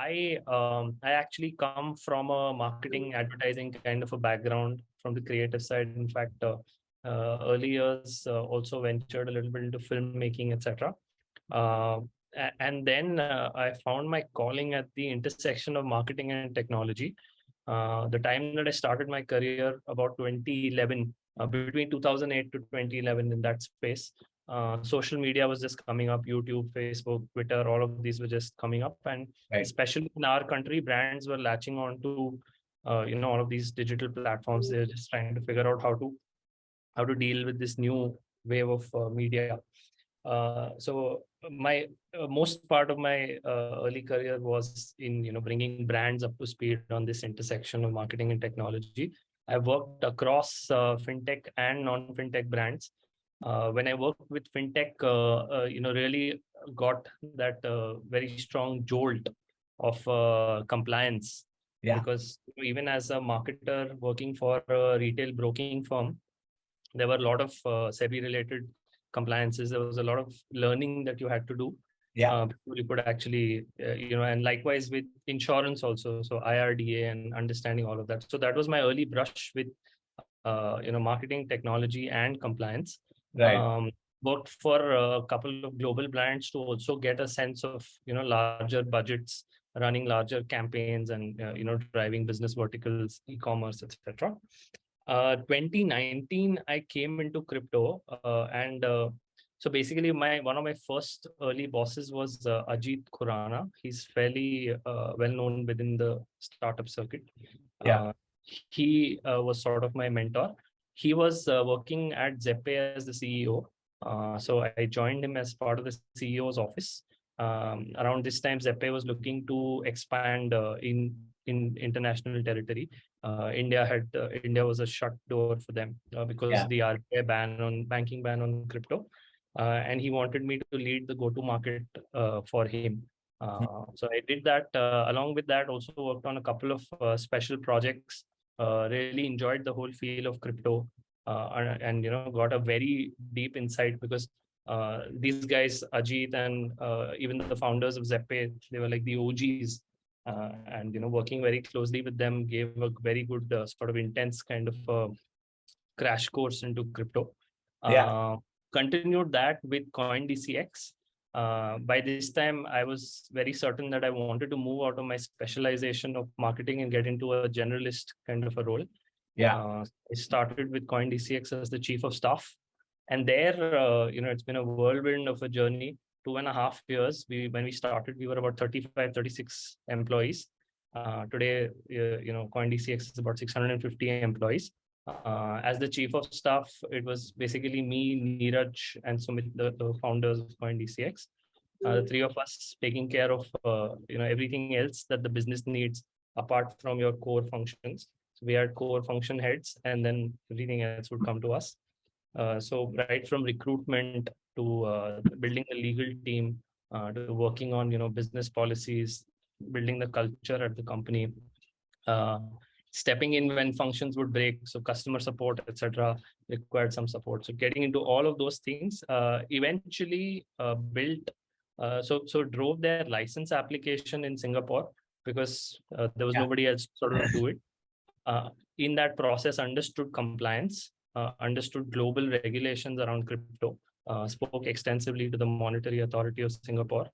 I actually come from a marketing advertising kind of a background from the creative side. In fact, early years also ventured a little bit into filmmaking, etc. Uh, and then I found my calling at the intersection of marketing and technology. The time that I started my career about 2011, between 2008 to 2011, in that space, social media was just coming up. YouTube, Facebook, Twitter, all of these were just coming up, and Right. especially in our country, brands were latching on to all of these digital platforms. They're just trying to figure out how to deal with this new wave of media. So my most part of my early career was in bringing brands up to speed on this intersection of marketing and technology. I worked across fintech and non-fintech brands. When I worked with fintech, really got that very strong jolt of compliance, Yeah. because even as a marketer working for a retail broking firm, there were a lot of SEBI related compliances. There was a lot of learning that you had to do Yeah. before you could actually, and likewise with insurance also. So IRDA and understanding all of that. So that was my early brush with, marketing, technology, and compliance. Right. Worked for a couple of global brands to also get a sense of, larger budgets, running larger campaigns, and, driving business verticals, e-commerce, etc. 2019, I came into crypto, and so basically, one of my first early bosses was Ajit Khurana. He's fairly well known within the startup circuit. Yeah. Uh, he was sort of my mentor. He was working at Zeppe as the CEO. So I joined him as part of the CEO's office. Around this time, Zeppe was looking to expand in international territory. India was a shut door for them because Yeah. the RBI banking ban on crypto, and he wanted me to lead the go-to market for him. So I did that. Along with that, also worked on a couple of special projects. Really enjoyed the whole feel of crypto, and got a very deep insight, because these guys, Ajit and even the founders of Zeppe, they were like the OGs, and working very closely with them gave a very good sort of intense kind of crash course into crypto. Yeah. Uh, Continued that with CoinDCX. By this time, I was very certain that I wanted to move out of my specialization of marketing and get into a generalist kind of a role. Yeah. I started with CoinDCX as the chief of staff, and there, it's been a whirlwind of a journey. 2.5 years. When we started, we were about 35, 36 employees. Today, CoinDCX is about 650 employees. As the chief of staff, it was basically me, Neeraj, and Sumit, the founders of CoinDCX. The three of us taking care of everything else that the business needs apart from your core functions. So we had core function heads, and then everything else would come to us. So right from recruitment to building the legal team, to working on business policies, building the culture at the company, uh, stepping in when functions would break, so customer support, etc., required some support. So getting into all of those things, eventually built, so drove their license application in Singapore, because there was Yeah. nobody else sort of do it. uh, in that process, understood compliance, understood global regulations around crypto, spoke extensively to the Monetary Authority of Singapore,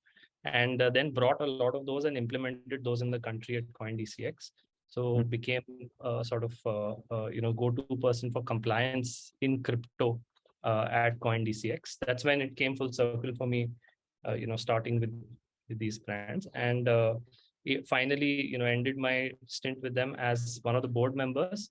and then brought a lot of those and implemented those in the country at CoinDCX. So became sort of go-to person for compliance in crypto at CoinDCX. That's when it came full circle for me, starting with these brands, and finally, ended my stint with them as one of the board members,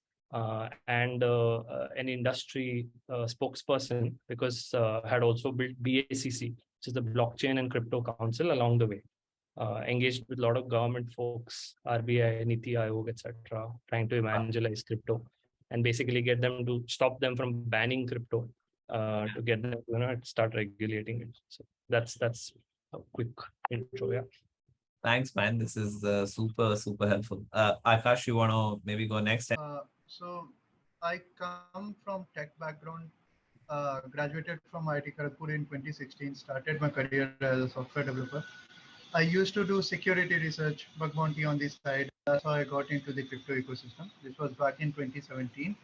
and an industry spokesperson, because had also built BACC, which is the Blockchain and Crypto Council, along the way. Engaged with a lot of government folks, RBI, Niti Aayog, etc., trying to evangelize crypto and basically get them to stop them from banning crypto, to get them to start regulating it. So that's a quick intro. Yeah. Thanks, man. This is super, super helpful. Akash, you want to maybe go next? So I come from tech background, graduated from IIT Kharagpur in 2016, started my career as a software developer. I used to do security research, bug bounty on the side. That's how I got into the crypto ecosystem. This was back in 2017.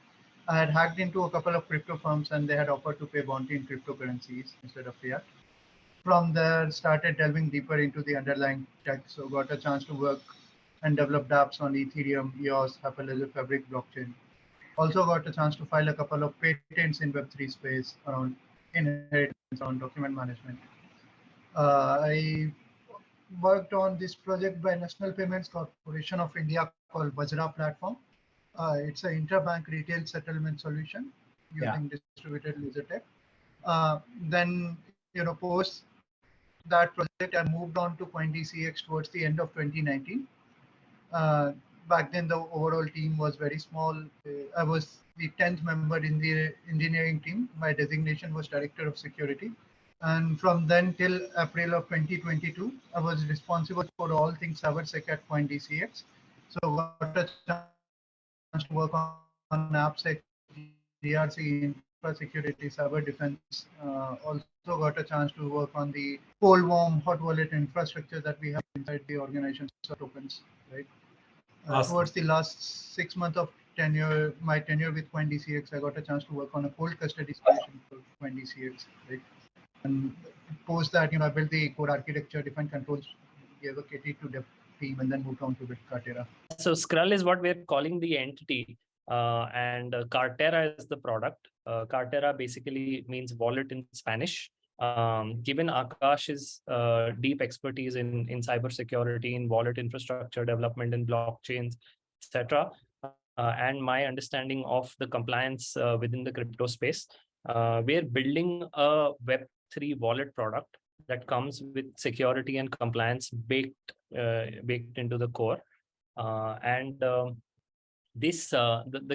I had hacked into a couple of crypto firms and they had offered to pay bounty in cryptocurrencies instead of fiat. From there, started delving deeper into the underlying tech. So got a chance to work and develop dApps on Ethereum, EOS, Hyperledger Fabric blockchain. Also got a chance to file a couple of patents in Web3 space around inheritance, around document management. I worked on this project by National Payments Corporation of India called Vajra platform. It's an interbank retail settlement solution using distributed ledger tech. Then, post that project, I moved on to CoinDCX towards the end of 2019. Back then, the overall team was very small. I was the 10th member in the engineering team. My designation was Director of Security. And from then till April of 2022, I was responsible for all things CyberSec at CoinDCX. So got a chance to work on AppSec, GRC, infra security, cyber defense. Also got a chance to work on the cold warm hot wallet infrastructure that we have inside the organization tokens, right? Awesome. Towards the last 6 months of my tenure with CoinDCX, I got a chance to work on a cold custody solution for CoinDCX, right? And post that, I built the core architecture, defined controls, gave a KT to dev team, and then moved on to build Cartera. So Skrull is what we're calling the entity, and Cartera is the product. Cartera basically means wallet in Spanish. Given Akash's deep expertise in cybersecurity, in wallet infrastructure development, in blockchains, etc., and my understanding of the compliance within the crypto space, we're building a Web3 wallet product that comes with security and compliance baked into the core. The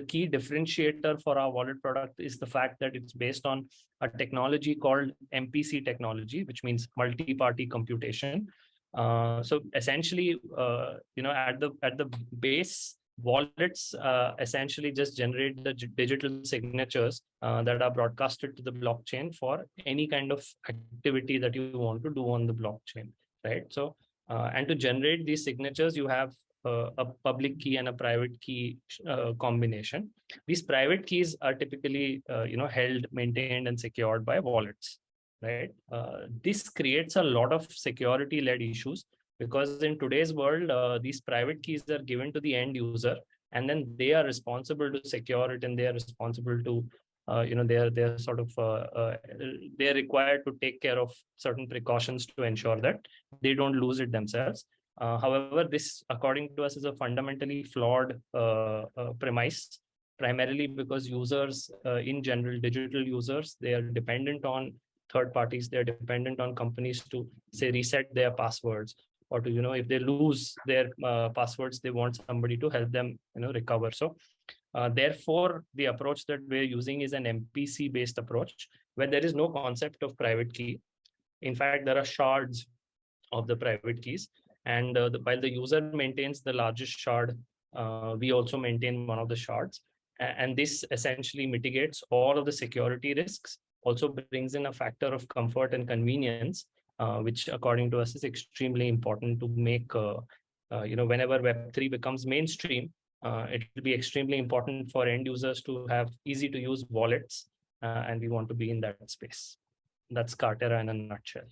key differentiator for our wallet product is the fact that it's based on a technology called MPC technology, which means multi-party computation. So essentially, at the base, wallets essentially just generate the digital signatures that are broadcasted to the blockchain for any kind of activity that you want to do on the blockchain, right? So, and to generate these signatures, you have a public key and a private key combination. These private keys are typically, held, maintained, and secured by wallets, right? This creates a lot of security-led issues because in today's world, these private keys are given to the end user, and then they are responsible to secure it, and they are responsible to, they're sort of they're required to take care of certain precautions to ensure that they don't lose it themselves. However, this, according to us, is a fundamentally flawed premise, primarily because users, in general, digital users, they are dependent on third parties. They're dependent on companies to, say, reset their passwords, or to, if they lose their passwords, they want somebody to help them, recover. So therefore, the approach that we're using is an MPC-based approach, where there is no concept of private key. In fact, there are shards of the private keys. And while the user maintains the largest shard, we also maintain one of the shards. And this essentially mitigates all of the security risks, also brings in a factor of comfort and convenience, which according to us is extremely important to make, whenever Web3 becomes mainstream, it will be extremely important for end users to have easy to use wallets, and we want to be in that space. That's Cartera in a nutshell.